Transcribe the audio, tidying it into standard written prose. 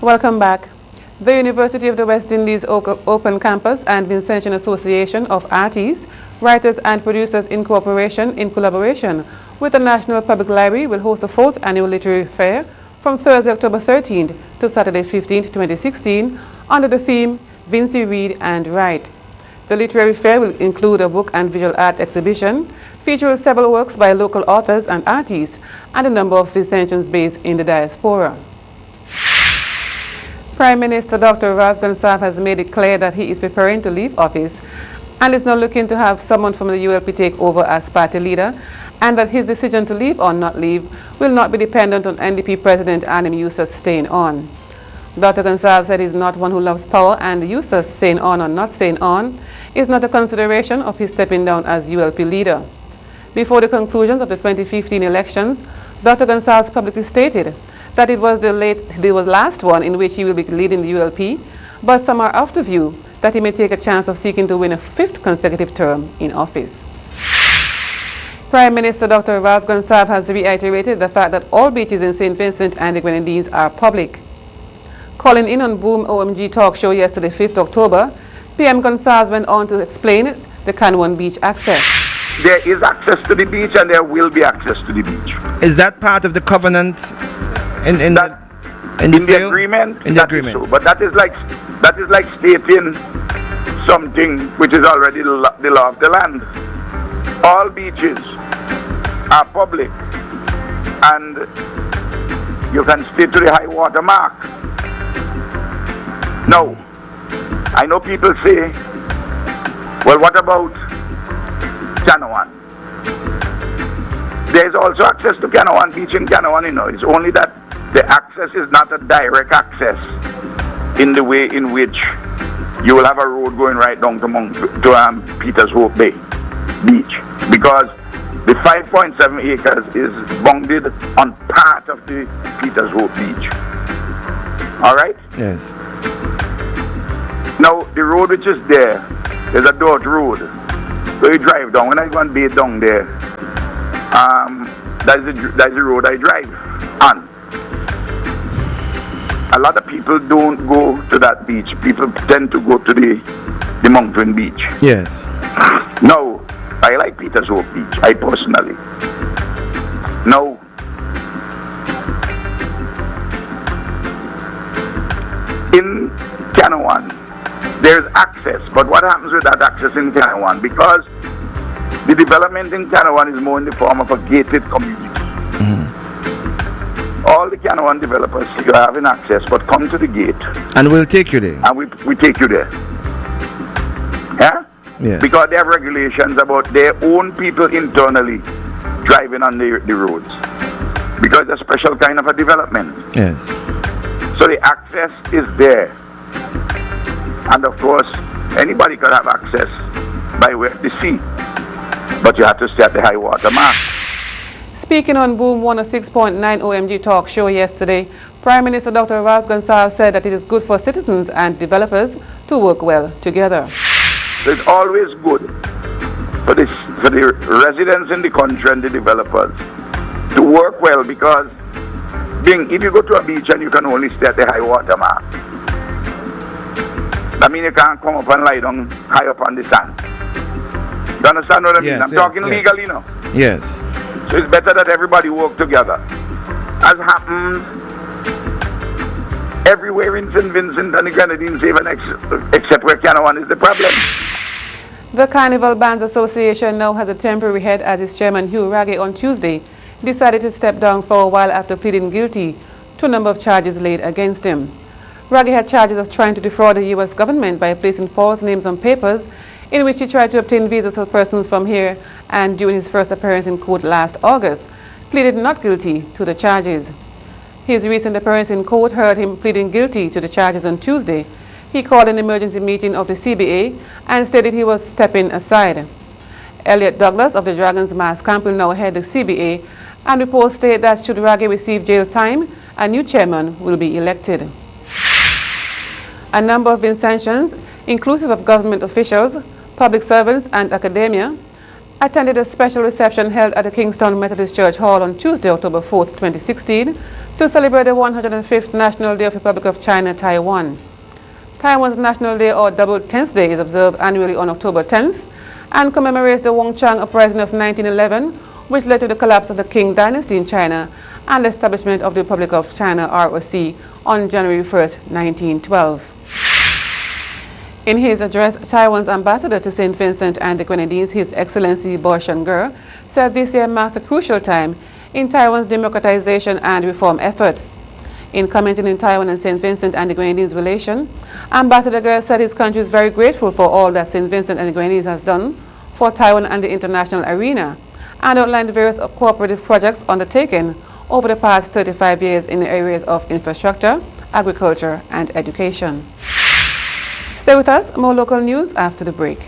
Welcome back. The University of the West Indies Open Campus and Vincentian Association of Artists, Writers and Producers in collaboration with the National Public Library will host the 4th Annual Literary Fair from Thursday, October 13th to Saturday, 15th, 2016 under the theme Vinci Read and Write. The literary fair will include a book and visual art exhibition featuring several works by local authors and artists and a number of Vincentians based in the diaspora. Prime Minister Dr. Ralph Gonsalves has made it clear that he is preparing to leave office and is not looking to have someone from the ULP take over as party leader, and that his decision to leave or not leave will not be dependent on NDP President Anim Yusuf staying on. Dr. Gonsalves said he is not one who loves power, and Yusuf staying on or not staying on is not a consideration of his stepping down as ULP leader. Before the conclusions of the 2015 elections, Dr. Gonsalves publicly stated that it was the last one in which he will be leading the ULP, but some are of the view that he may take a chance of seeking to win a 5th consecutive term in office. Prime Minister Dr. Ralph Gonsalves has reiterated the fact that all beaches in St. Vincent and the Grenadines are public. Calling in on Boom OMG talk show yesterday, 5th October, PM Gonsalves went on to explain the Canwan Beach access. There is access to the beach and there will be access to the beach. Is that part of the covenant in the agreement? In the agreement. So, but that is like stating something which is already the law of the land. All beaches are public and you can stay to the high water mark. Now, I know people say, well, what about Canawan? There is also access to Canawan Beach in Canawan, you know. It's only that the access is not a direct access in the way in which you will have a road going right down to Peters Hope Bay Beach, because the 5.7 acres is bounded on part of the Peters Hope Beach. All right? Yes. Now, the road which is there's a dirt road. So you drive down. When I go and bathe down there, that's the road I drive on. A lot of people don't go to that beach. People tend to go to the mountain beach. Yes. No, I like Peters Hope Beach, I personally. No. In Canawan, there's access, but what happens with that access in Canawan? Because the development in Canawan is more in the form of a gated community. All the Canawan developers are having access, but come to the gate. And we'll take you there. And we take you there. Yeah? Yes. Because they have regulations about their own people internally driving on the roads. Because it's a special kind of a development. Yes. So the access is there. And of course, anybody could have access by way of the sea. But you have to stay at the high water mark. Speaking on Boom 106.9 OMG talk show yesterday, Prime Minister Dr. Ralph Gonsalves said that it is good for citizens and developers to work well together. So it's always good for the residents in the country and the developers to work well, because if you go to a beach and you can only stay at the high water mark, I mean you can't come up and lie down high up on the sand. You understand what I mean? I'm talking legally now. Yes. So it's better that everybody work together. As happens everywhere in St. Vincent and the Grenadines, even except where Canawan is the problem. The Carnival Bands Association now has a temporary head, as its chairman Hugh Raggy on Tuesday decided to step down for a while after pleading guilty to a number of charges laid against him. Raggy had charges of trying to defraud the U.S. government by placing false names on papers in which he tried to obtain visas for persons from here, and during his first appearance in court last August, pleaded not guilty to the charges. His recent appearance in court heard him pleading guilty to the charges on Tuesday. He called an emergency meeting of the CBA and stated he was stepping aside. Elliot Douglas of the Dragons Mass Camp will now head the CBA, and reports state that should Raggy receive jail time, a new chairman will be elected. A number of Vincentians, inclusive of government officials, public servants and academia, attended a special reception held at the Kingston Methodist Church Hall on Tuesday, October 4, 2016, to celebrate the 105th National Day of Republic of China, Taiwan. Taiwan's National Day or Double 10th Day is observed annually on October 10th and commemorates the Wangchang Uprising of 1911, which led to the collapse of the Qing dynasty in China and the establishment of the Republic of China, ROC, on January 1, 1912. In his address, Taiwan's ambassador to St. Vincent and the Grenadines, His Excellency Bo Shengger, said this year marks a crucial time in Taiwan's democratization and reform efforts. In commenting on Taiwan and St. Vincent and the Grenadines' relation, Ambassador Ger said his country is very grateful for all that St. Vincent and the Grenadines has done for Taiwan and the international arena, and outlined the various cooperative projects undertaken over the past 35 years in the areas of infrastructure, agriculture, and education. Stay with us, more local news after the break.